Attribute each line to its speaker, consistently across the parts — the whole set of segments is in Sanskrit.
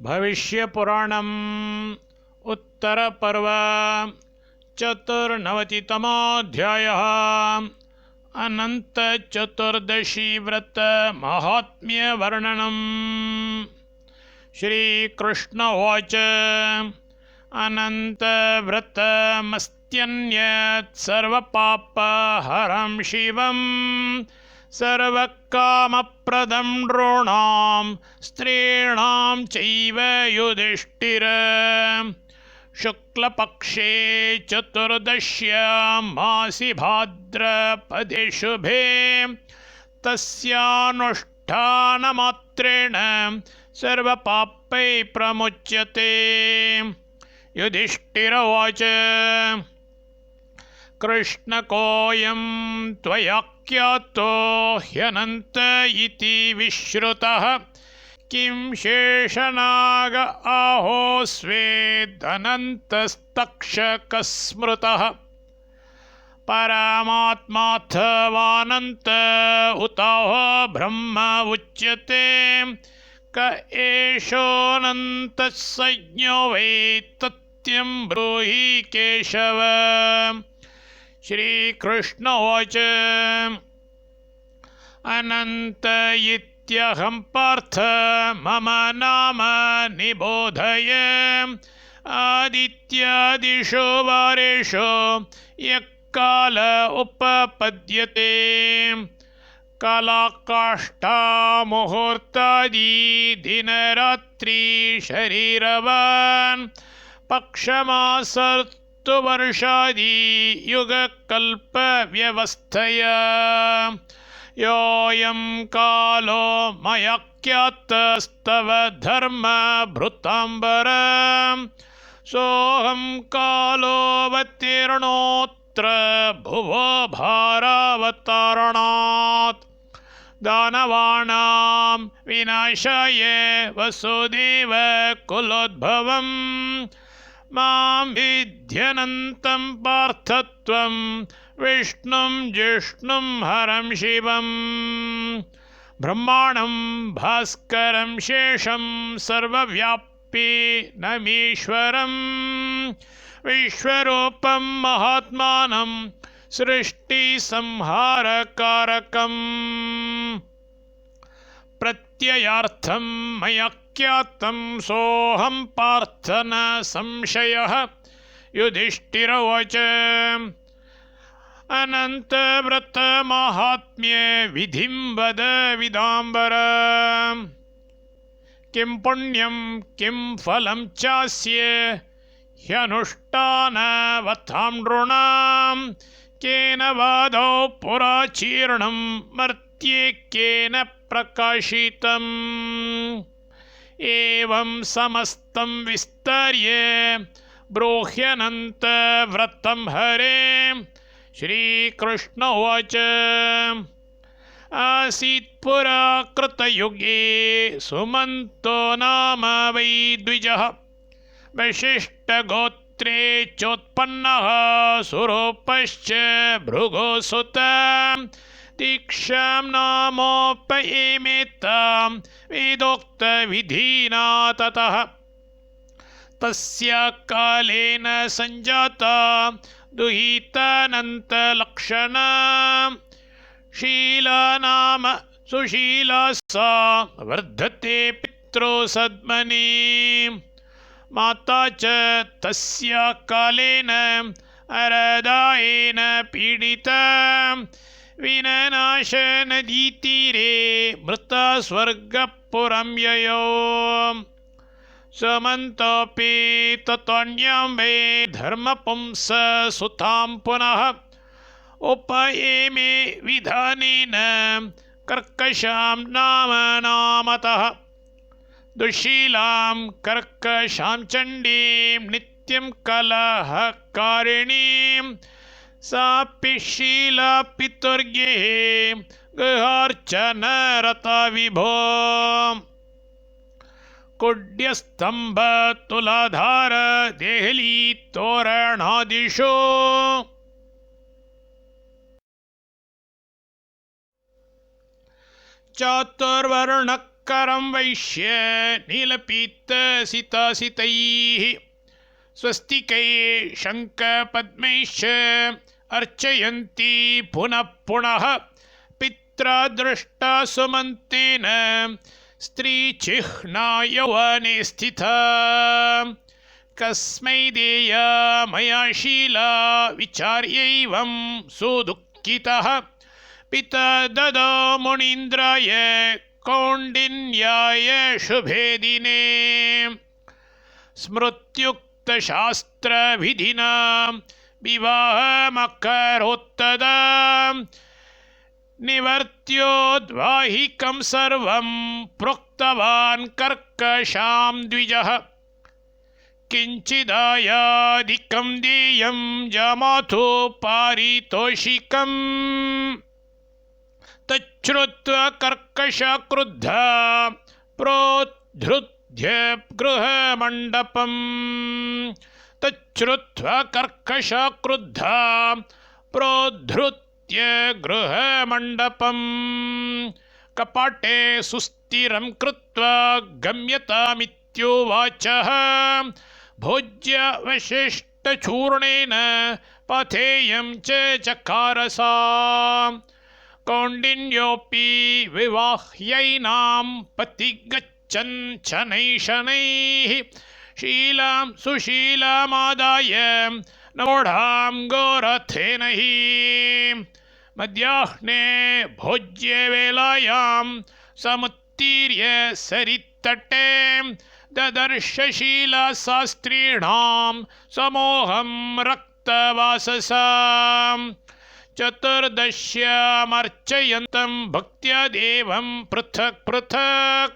Speaker 1: भविष्यपुराणम् उत्तरपर्व चतुर्नवतितमोऽध्यायः। अनन्तचतुर्दशी व्रत माहात्म्यवर्णनम्। श्रीकृष्ण उवाच अनन्तव्रतमस्त्यन्यत् सर्वपापहरं शिवम् सर्वकामप्रदं नॄणां स्त्रीणां चैव युधिष्ठिर। शुक्लपक्षे चतुर्दश्यां मासि भाद्रपदे शुभे तस्यानुष्ठानमात्रेण सर्वपापैः प्रमुच्यते। युधिष्ठिर उवाच कृष्ण कोऽयं त्वयाख्यातो ह्यनन्त इति विश्रुतः किं शेषनाग आहोस्वेदनन्तस्तक्षकः स्मृतः परमात्माथवानन्त उताहो ब्रह्म उच्यते क एषोऽनन्तः संज्ञो वै तथ्यं ब्रूहि केशव। श्रीकृष्ण उवाच अनन्त इत्यहं पार्थ मम नाम निबोधय आदित्यादिषु वारेषु यः काल उपपद्यते कालाकाष्ठा मुहूर्तादि दिनरात्रि शरीरवान् पक्षमासर्तु वर्षादि युगकल्पव्यवस्थया योऽयं कालो मयाख्यातस्तव धर्मभृताम्बर सोऽहं कालोऽवतीर्णोऽत्र भुवो भारावतारणात् दानवानां विनाशाय वसुदेव कुलोद्भवम् मां विध्यनन्तं पार्थत्वं विष्णुं जिष्णुं हरं शिवं ब्रह्माणं भास्करं शेषं सर्वव्यापी नमीश्वरं विश्वरूपं महात्मानं सृष्टिसंहारकारकम् प्रत्ययार्थं मयाख्यातं सोऽहं पार्थ न संशयः। युधिष्ठिर उवाच अनन्तव्रतमाहात्म्ये विधिं वद विदाम्बर किं पुण्यं किं फलं चास्य ह्यनुष्ठानवतां नॄणां केन वादौ पुराचीर्णं मर्त्येकेन प्रकाशितम् एवं समस्तं विस्तार्य ब्रूह्यनन्तव्रतं हरे। श्रीकृष्ण उवाच आसीत् पुरा कृतयुगे सुमन्तो नाम वै द्विजः वसिष्ठगोत्रे चोत्पन्नः सुरूपश्च भृगुसुतः दीक्षां नामोपयेमेतां वेदोक्तविधिना ततः तस्य कालेन सञ्जाता दुहितानन्तलक्षणा शीला नाम सुशीला सा वर्धते पितृसद्मनि माता च तस्य कालेन अरदायेन पीडिता विननाशनदीतीरे मृता स्वर्गपुरं ययो समन्तोऽपि ततोऽन्यां वै धर्मपुंस सुतां पुनः उपयेमे विधानेन कर्कशां नामतः दुःशीलां कर्कशां चण्डीं नित्यं कलहकारिणीं सापि शीला पितुर्गेः गृहार्चनरता विभो कुड्यस्तंभ तुलाधार देहली तोरणादिषु चातुर्वर्णः करं वैश्य नीलपीतसितासितैः स्वस्तिकैः शङ्खपद्मैश्च अर्चयन्ती पुनः पुनः पित्रादृष्टा सुमन्तेन स्त्रीचिह्ना यौवने स्थिता कस्मै देया मया शीला विचार्यैवं सुदुःखितः पिता ददौ मुनीन्द्राय कौण्डिन्याय शुभे दिने स्मृत्युक्तशास्त्रविधिना विवाहमकरोत्तदा निवर्त्योद्वाहिकं सर्वं प्रोक्तवान् कर्कशां द्विजः किञ्चिदायाधिकं देयं जमातु पारितोषिकम् तच्छ्रुत्वा कर्कशः क्रुद्धा प्रोद्धृत्य गृहमण्डपम् तच्छ्रुत्वा कर्कशः क्रुद्धा प्रोद्धृत्य गृहमण्डपम् कपाटे सुस्थिरं कृत्वा गम्यतामित्युवाचः भोज्यवशिष्टचूर्णेन पाथेयं च चकारसा कौण्डिन्योऽपि विवाह्यैनां पतिगच्छन् शनैः शनैः शीलां सुशीलामादाय नवोढां गोरथेन हि मध्याह्ने भोज्यवेलायां समुत्तीर्य सरित्तटे ददर्श शीलाशास्त्रीणां समूहं रक्तवाससाम् चतुर्दश्यामर्चयन्तं भक्त्या देवं पृथक् पृथक्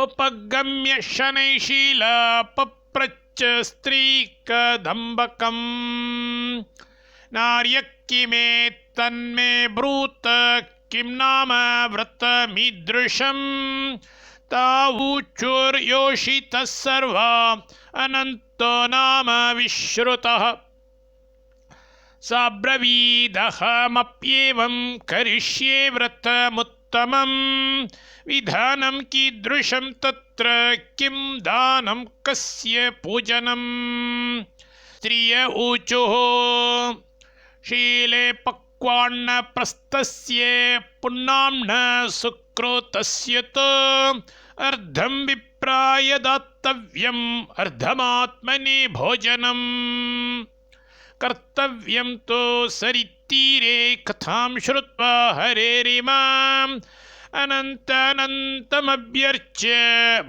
Speaker 1: उपगम्य शनैः शीला पप्रच्छ स्त्रीकदम्बकम् नार्य किमेतन्मे ब्रूत किं नाम व्रतमीदृशम् तावूचुर्योषितः सर्वा अनन्तो नाम विश्रुतः साब्रवीदहमप्येवं करिष्ये व्रतमुत्तमं विधानं कीदृशं तत्र किं दानं कस्य पूजनं स्त्रिय ऊचुः शीले पक्वान्नप्रस्थस्य पुण्णाम्न सुकृतस्य तु अर्धं विप्राय दातव्यम् अर्धमात्मनि भोजनम् कर्तव्यं तु सरितीरे कथां श्रुत्वा हरेरिमाम् अनन्तमभ्यर्च्य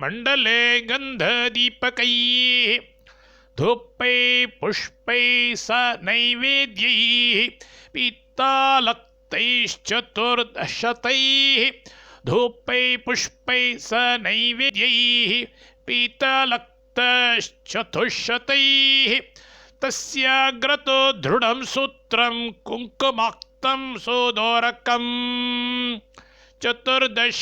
Speaker 1: मण्डले गन्धदीपकैः धूपैः पुष्पैः स नैवेद्यैः पीतालक्तैश्चतुर्दशतैः धूपैः पुष्पैः स नैवेद्यैः पीतालक्तश्चतुश्शतैः तस्याग्रतो दृढं सूत्रं कुङ्कुमाक्तं सुदोरकम् चतुर्दश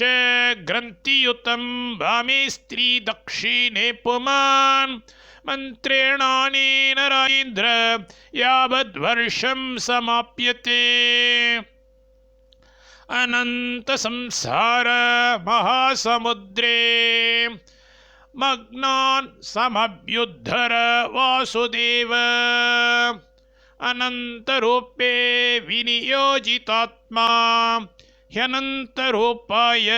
Speaker 1: ग्रन्थियुतं वामे स्त्री दक्षिणे पुमान् मन्त्रेणानेन राजेन्द्र यावद्वर्षं समाप्यते अनन्तसंसार महासमुद्रे मग्नान् समभ्युद्धर वासुदेव अनन्तरूपे विनियोजितात्मा ह्यनन्तरूपाय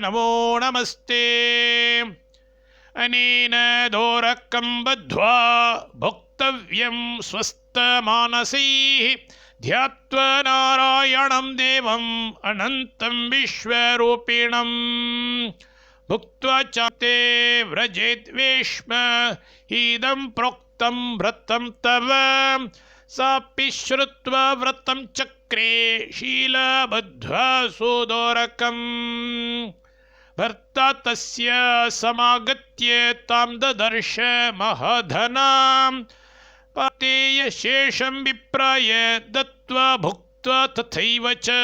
Speaker 1: नमो नमस्ते अनेन दोरकं बद्ध्वा भोक्तव्यं स्वस्थमानसैः ध्यात्वा नारायणं देवम् अनन्तं विश्वरूपिणम् भुक्त्वा चाते व्रजेद्वेश्म हीदं प्रोक्तं व्रतं तव सापि श्रुत्वा व्रतं चक्रे शीलबद्ध्वा सुदोरकम् भर्ता तस्य समागत्य तां ददर्श महधनां पातेयशेषं विप्राय दत्त्वा भुक्त्वा तथैव च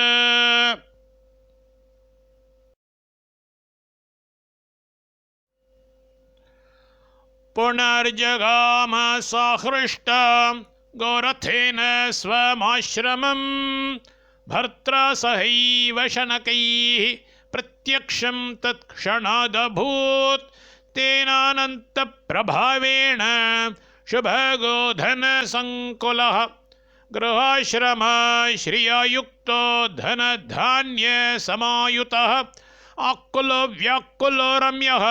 Speaker 1: पुनर्जगाम सहृष्टा गोरथेन स्वमाश्रमं भर्त्रा सहैव शनकैः प्रत्यक्षं तत्क्षणादभूत् तेनानन्तप्रभावेण शुभगोधनसङ्कुलः गृहाश्रमाश्रियायुक्तो धनधान्यसमायुतः आकुलो व्याकुलो रम्यः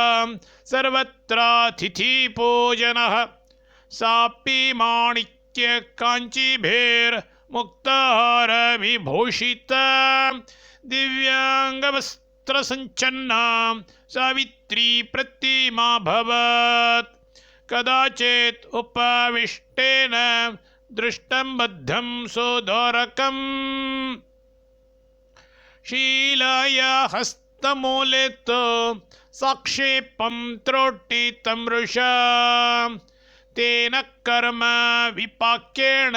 Speaker 1: सर्वत्रातिथिपूजनः सापि माणिक्यकाञ्चीभिर्मुक्ताहारविभूषिता दिव्याङ्गवस्त्रसञ्चन्ना सावित्री प्रतिमाभवत् कदाचित् उपविष्टेन दृष्टं बद्धं सुदोरकम् शीलाया हस्तमूले तु साक्षेपं त्रोटितं वृषा तेन कर्म विपाक्येण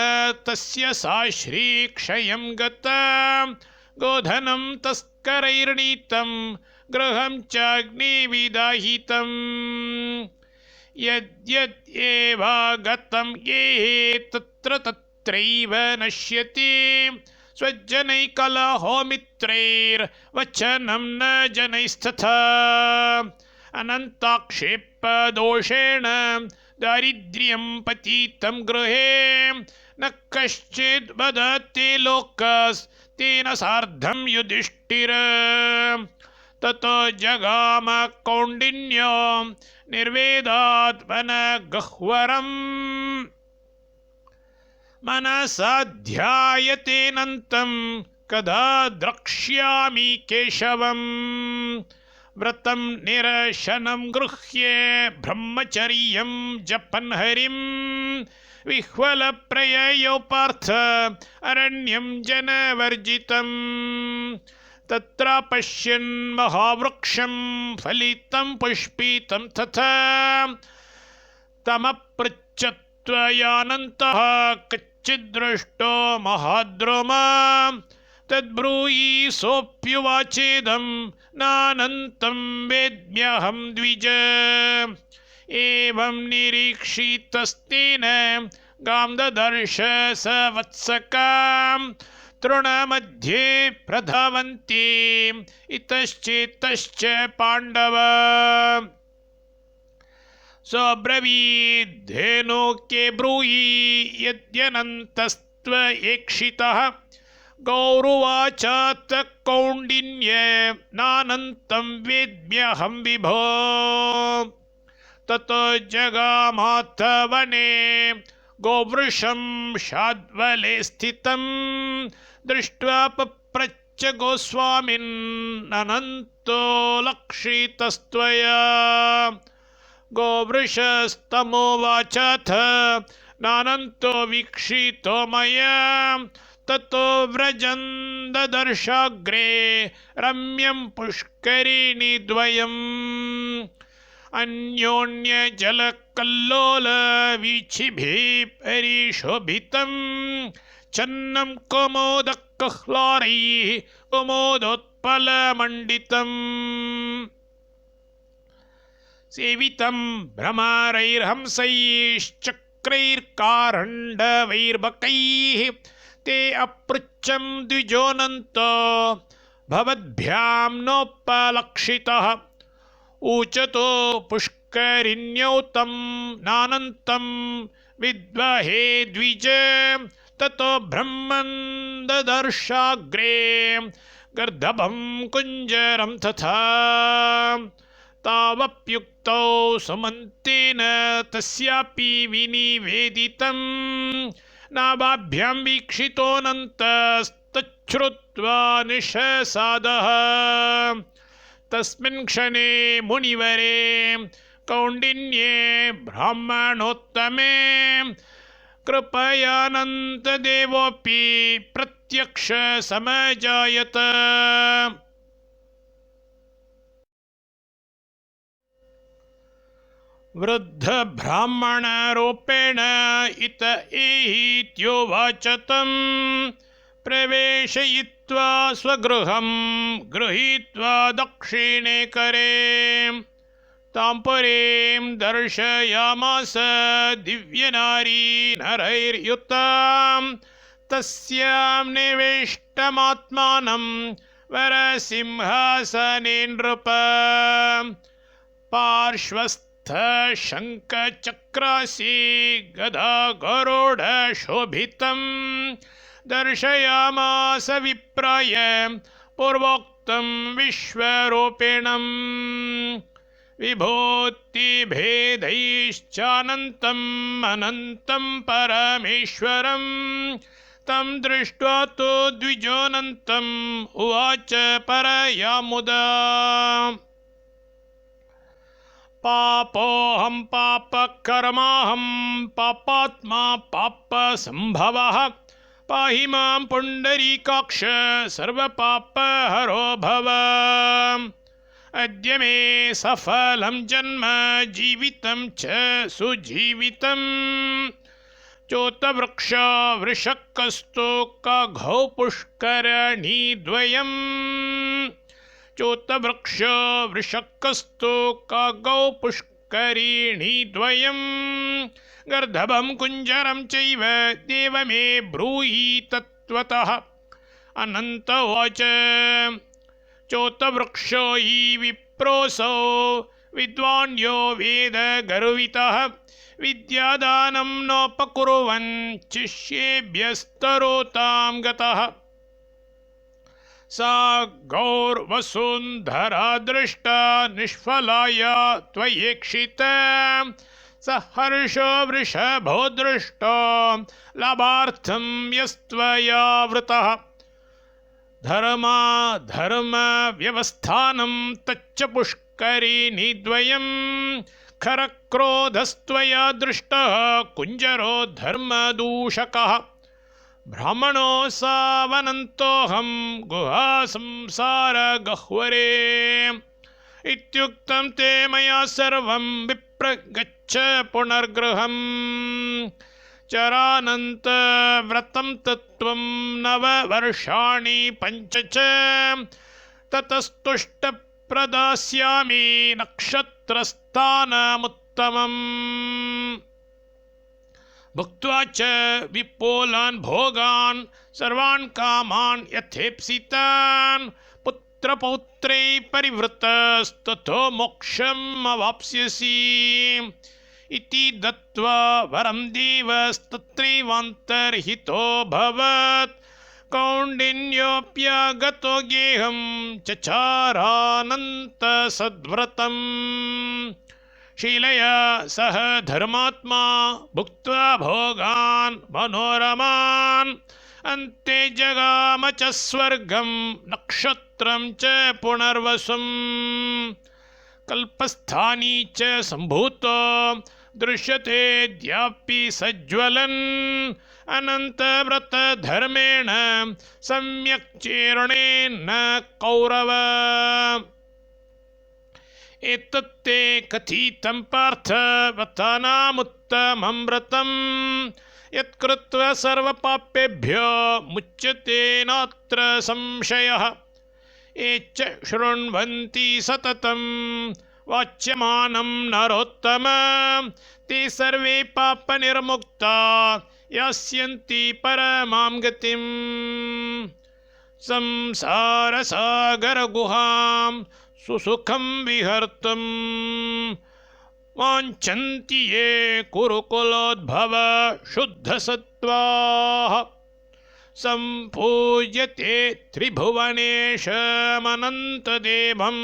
Speaker 1: तस्य साश्रीक्षयं गता गोधनं तस्करैर्नीतं गृहं च अग्निविदाहितम् यद्यद्येवागतं ये तत्र तत्रैव नश्यति स्वजनैकलहो मित्रैर्वचनं न जनैस्तथा अनन्ताक्षेपदोषेण दारिद्र्यं पतितं गृहे न कश्चिद् वदति लोकस्तेन सार्धं युधिष्ठिर ततो जगाम कौण्डिन्यो निर्वेदात्मनगह्वरम् मनसा ध्यायतेऽनन्तं कदा द्रक्ष्यामि केशवम् व्रतं निरशनं गृह्ये ब्रह्मचर्यं जपन् हरिं विह्वलप्रययो पार्थ अरण्यं जनवर्जितम् तत्र पश्यन् महावृक्षं फलितं पुष्पितं तथा तमपृच्छत्वयानन्तः कच्चिद्दृष्टो महाद्रुमा तद्ब्रूयि सोऽप्युवाचेदं नानन्तं वेद्म्यहं द्विज एवं निरीक्षितस्तेन गां ददर्श स वत्सकां तृणमध्ये प्रधावन्ति इतश्चेतश्च पाण्डव सोऽब्रवीद्धेनुके ब्रूहि यद्यनन्तस्त्वयेक्षितः गौरुवाचात कौण्डिन्ये नानन्तं वेद्म्यहं विभो ततो जगामाथ वने गोवृषं शाद्वले स्थितं दृष्ट्वा पप्रच्छ गोस्वामिन् अनन्तो लक्षितस्त्वया गोवृषस्तमोवाचथ नानन्तो वीक्षितो मया ततो व्रजन् ददर्शाग्रे रम्यं पुष्करिणीद्वयम् अन्योन्यजलकल्लोलवीचिभिः परिशोभितं चन्नं कुमुदकह्लारैः कुमुदोत्पलमण्डितम् सेवितं भ्रमरैर्हंसैश्चक्रैर्कारण्डवैर्बकैः ते अपृच्छं द्विजोऽनन्तो भवद्भ्यां नोपलक्षितः ऊचतो पुष्करिण्यौ तं नानन्तं विद्महे द्विज ततो ब्रह्मन् ददर्शाग्रे गर्दभं कुञ्जरं तथा तावप्युक्तौ सुमन्तेन तस्यापि विनिवेदितं नाभाभ्यां वीक्षितोऽनन्तस्तच्छ्रुत्वा निशसादः तस्मिन् क्षणे मुनिवरे कौण्डिन्ये ब्राह्मणोत्तमे कृपयानन्तदेवोऽपि प्रत्यक्ष समजायत वृद्धब्राह्मणरूपेण इत एहीत्योवाच तं प्रवेशयित्वा स्वगृहं गृहीत्वा दक्षिणे करे तां पुरीं दर्शयामास दिव्यनारी नरैर्युतां तस्यां निविष्टमात्मानं वरसिंहासने नृप पार्श्वस्थ शङ्खचक्रासि गदा गरुडशोभितं दर्शयामास विप्राय पूर्वोक्तं विश्वरूपिणम् विभूतिभेदैश्चानन्तम् अनन्तं परमेश्वरं तं दृष्ट्वा तु द्विजोऽनन्तम् उवाच परया मुदा पापोऽहं पापकर्माहं पापात्मा पापसम्भवः पाहि मां पुण्डरीकाक्ष सर्वपापहरो भव अद्य मे सफलं जन्म जीवितं च सुजीवितं चोतवृक्ष वृषक्कस्तु काघौ पुष्करणीद्वयम् चोतवृक्ष वृषक्कस्तु कागौ पुष्करिणीद्वयम् गर्दभं कुञ्जरं चैव देव मे ब्रूहि तत्त्वतः अनन्त उवाच चोतवृक्षो हि विप्रोऽसौ विद्वान् यो वेद गर्वितः विद्यादानं नोपकुर्वन् शिष्येभ्यस्तरोतां गतः सा गौर्वसुन्धरा दृष्टा निष्फलाया त्वयेक्षिता सहर्षो वृषभो दृष्टो लाभार्थं यस्त्वया वृतः धर्मव्यवस्थानं तच्च पुष्करिणीद्वयं खरक्रोधस्त्वया दृष्टः कुञ्जरो धर्मदूषकः ब्राह्मणो सावनन्तोऽहं गुहासंसारगह्वरे इत्युक्तं ते मया सर्वं विप्र गच्छ पुनर्गृहम् चरानन्तव्रतं तत्त्वं 9 वर्षाणि 5 च ततस्तुष्टप्रदास्यामि नक्षत्रस्थानमुत्तमम् भुक्त्वा च विपुलान् भोगान् सर्वान् कामान् यथेप्सितान् पुत्रपौत्रै परिवृतस्ततो मोक्षम् अवाप्स्यसि इति दत्त्वा वरं देवस्तत्रैवान्तर्हितो भवत् कौण्डिन्योऽप्यगतो गेहं चचारानन्तसद्व्रतम् शीलया सह धर्मात्मा भुक्त्वा भोगान् मनोरमान् अन्ते जगाम च स्वर्गं नक्षत्रं च पुनर्वसुम् कल्पस्थानी च सम्भूतो दृश्यतेऽद्यापि सज्ज्वलन् अनन्तव्रतधर्मेण सम्यक् चेरणेन कौरव एतत्ते कथितं पार्थ व्रतानामुत्तमं व्रतं यत्कृत्वा सर्वपापेभ्यो मुच्यते नात्र संशयः ये च शृण्वन्ति सततं वाच्यमानं नरोत्तम ते सर्वे पापनिर्मुक्ता यास्यन्ति परमां गतिम् संसारसागरगुहां सुसुखं विहर्तुं वाञ्छन्ति ये कुरुकुलोद्भव शुद्धसत्त्वाः सम्पूज्यते त्रिभुवनेशमनन्तदेवं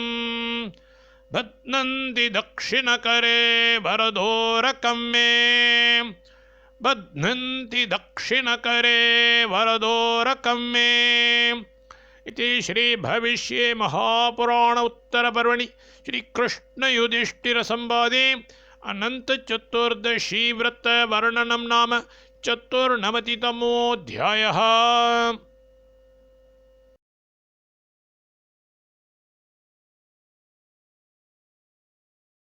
Speaker 1: बध्नन्ति दक्षिणकरे वरदोरकं मे बध्नन्ति दक्षिणकरे वरदोरकं मे इति श्रीभविष्ये महापुराण उत्तरपर्वणि श्रीकृष्णयुधिष्ठिरसंवादे अनन्तचतुर्दशी व्रतवर्णनं नाम 94तमोऽध्यायः।